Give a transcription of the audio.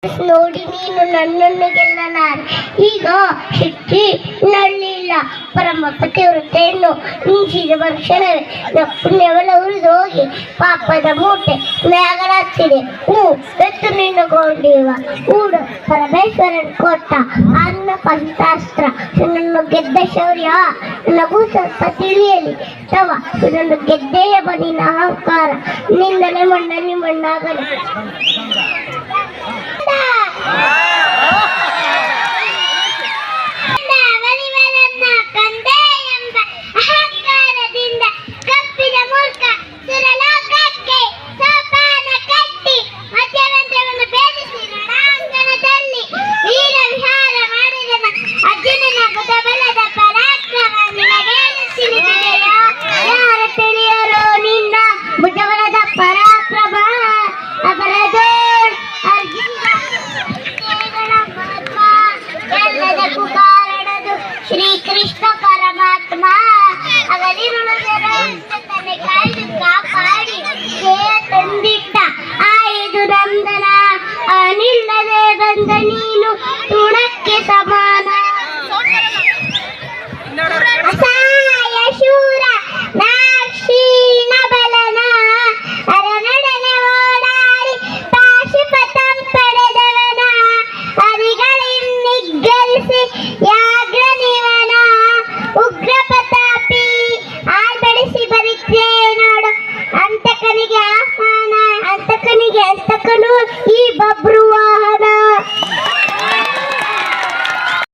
ನೋಡಿ ನೀನು ನನ್ನನ್ನು ಗೆಲ್ಲ ನಾನು ಈಗ ಶಕ್ತಿ ನಳ್ಳಿಲ್ಲ ಪರಮ ಪತಿವ್ರತೆಯನ್ನು ನಿಂಚಿದ ವರ್ಷವೇ ಪುಣ್ಯವೆಲ್ಲ ಉರಿದು ಹೋಗಿ ಪಾಪದ ಮೂಟೆ ಮ್ಯಾಗಲಾಗ್ತಿದೆ ಎತ್ತು ನಿನ್ನಗೊಂಡಿವ ಊಡು ಪರಮೇಶ್ವರನ್ ಕೊಟ್ಟ ಅನ್ನ ಪಂಚಾಸ್ತ್ರ ನನ್ನನ್ನು ಗೆದ್ದ ಶೌರ್ಯ ನನಗೂ ಸ್ವಲ್ಪ ತಿಳಿಯಲಿ ತವ ನನ್ನ ಗೆದ್ದೆಯ ಬನಿನ ಅಹಂಕಾರ ನಿಂದಲೇ ಮಣ್ಣಲ್ಲಿ ಮಣ್ಣಾಗಲಿ. ಶ್ರೀಕೃಷ್ಣ ಪರಮಾತ್ಮ ಕಾಪಾಡಿ ತಂದಿಟ್ಟ ಆಯ್ದು ನಂದನ ನಿಲ್ಲದೆ ಬಂದ ನೀನು ತುಣಕ್ಕೆ ಸಮಾನ.